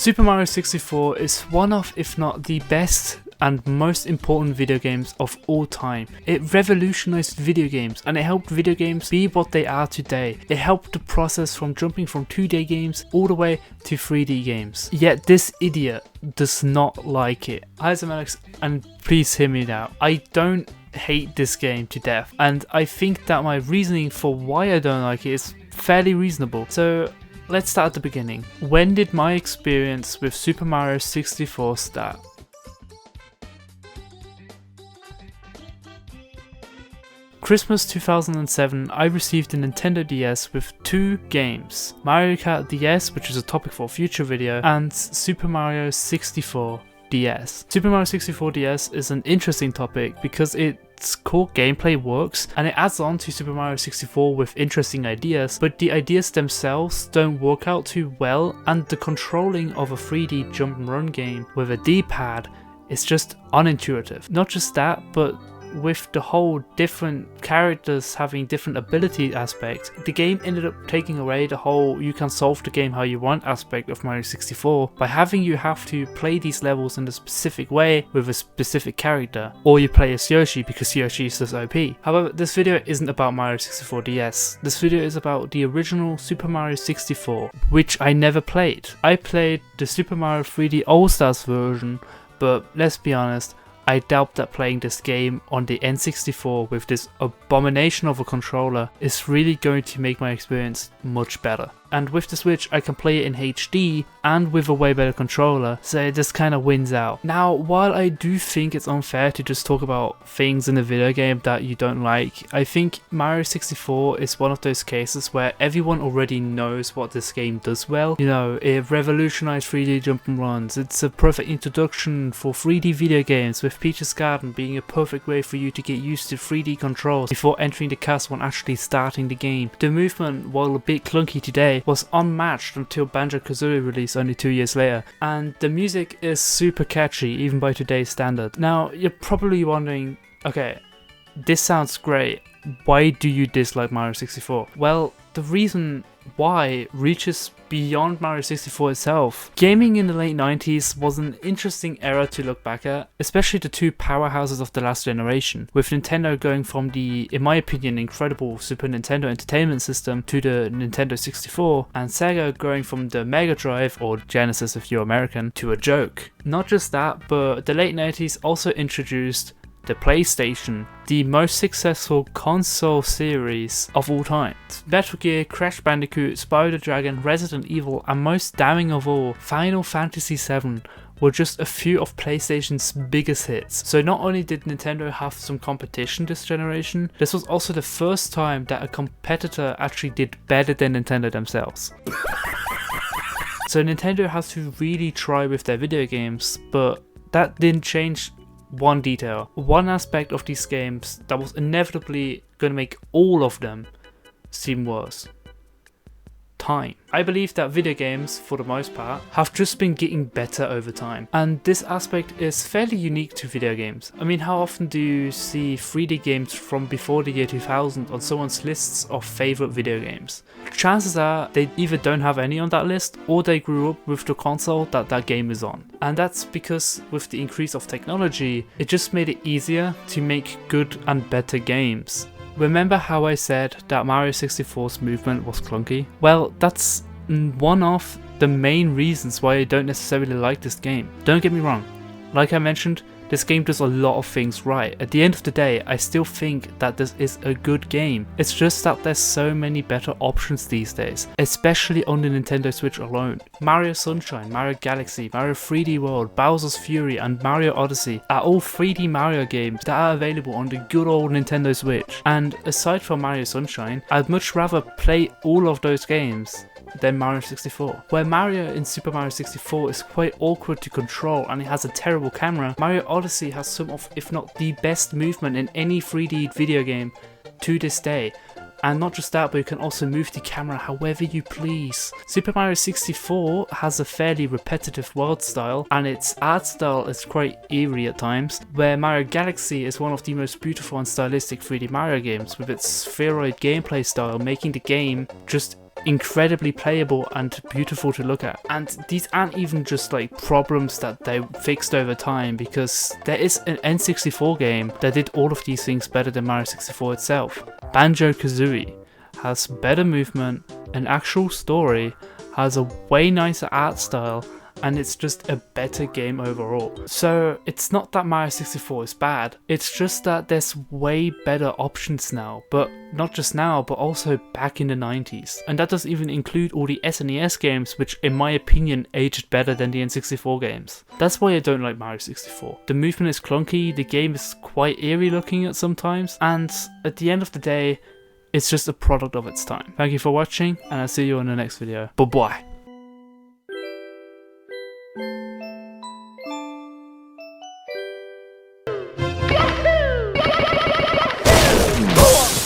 Super Mario 64 is one of, if not the best and most important video games of all time. It revolutionized video games and it helped video games be what they are today. It helped the process from jumping from 2D games all the way to 3D games. Yet this idiot does not like it. Hi, I'm Alex, and please hear me now. I don't hate this game to death, and I think that my reasoning for why I don't like it is fairly reasonable. So let's start at the beginning. When did my experience with Super Mario 64 start? Christmas 2007, I received a Nintendo DS with two games, Mario Kart DS, which is a topic for a future video, and Super Mario 64 DS. Super Mario 64 DS is an interesting topic because its core gameplay works and it adds on to Super Mario 64 with interesting ideas, but the ideas themselves don't work out too well, and the controlling of a 3D jump and run game with a D-pad is just unintuitive. Not just that, but with the whole different characters having different ability aspect, the game ended up taking away the whole you can solve the game how you want aspect of Mario 64 by having you have to play these levels in a specific way with a specific character, or you play as Yoshi because Yoshi is just OP. However, this video isn't about Mario 64 DS. This video is about the original Super Mario 64, which I never played. I played the Super Mario 3D All-Stars version, but let's be honest, I doubt that playing this game on the N64 with this abomination of a controller is really going to make my experience much better. And with the Switch I can play it in HD and with a way better controller, so it just kind of wins out. Now, while I do think it's unfair to just talk about things in a video game that you don't like, I think Mario 64 is one of those cases where everyone already knows what this game does well. You know, it revolutionized 3D jump and runs, it's a perfect introduction for 3D video games, with Peach's Garden being a perfect way for you to get used to 3D controls before entering the castle and actually starting the game. The movement, while a bit clunky today, was unmatched until banjo-kazooie released only 2 years later, and the music is super catchy even by today's standard. Now, you're probably wondering, okay, this sounds great, why do you dislike Mario 64? Well, the reason why reaches beyond Mario 64 itself. Gaming in the late 90s was an interesting era to look back at, especially the two powerhouses of the last generation, with Nintendo going from the, in my opinion, incredible Super Nintendo Entertainment System to the Nintendo 64, and Sega going from the Mega Drive, or Genesis if you're American, to a joke. Not just that, but the late 90s also introduced the PlayStation, the most successful console series of all time. Metal Gear, Crash Bandicoot, Spyro the Dragon, Resident Evil, and most damning of all, Final Fantasy VII were just a few of PlayStation's biggest hits. So not only did Nintendo have some competition this generation, this was also the first time that a competitor actually did better than Nintendo themselves. So Nintendo has to really try with their video games, but that didn't change one detail. One aspect of these games that was inevitably going to make all of them seem worse. Time. I believe that video games, for the most part, have just been getting better over time, and this aspect is fairly unique to video games. I mean, how often do you see 3D games from before the year 2000 on someone's lists of favorite video games? Chances are they either don't have any on that list, or they grew up with the console that that game is on. And that's because with the increase of technology, it just made it easier to make good and better games. Remember how I said that Mario 64's movement was clunky? Well, that's one of the main reasons why I don't necessarily like this game. Don't get me wrong, like I mentioned, this game does a lot of things right. At the end of the day, I still think that this is a good game. It's just that there's so many better options these days, especially on the Nintendo Switch alone. Mario Sunshine, Mario Galaxy, Mario 3D World, Bowser's Fury, and Mario Odyssey are all 3D Mario games that are available on the good old Nintendo Switch. And aside from Mario Sunshine, I'd much rather play all of those games than Mario 64. Where Mario in Super Mario 64 is quite awkward to control and it has a terrible camera, Mario Odyssey has some of, if not the best movement in any 3D video game to this day. And not just that, but you can also move the camera however you please. Super Mario 64 has a fairly repetitive world style, and its art style is quite eerie at times, where Mario Galaxy is one of the most beautiful and stylistic 3D Mario games, with its spheroid gameplay style making the game just incredibly playable and beautiful to look at. And these aren't even just like problems that they fixed over time, because there is an N64 game that did all of these things better than Mario 64 itself. Banjo-Kazooie has better movement, an actual story, has a way nicer art style, and it's just a better game overall. So it's not that Mario 64 is bad, it's just that there's way better options now, but not just now, but also back in the 90s. And that doesn't even include all the SNES games, which in my opinion aged better than the N64 games. That's why I don't like Mario 64. The movement is clunky, the game is quite eerie looking at sometimes, and at the end of the day, it's just a product of its time. Thank you for watching, and I'll see you in the next video. Bye bye.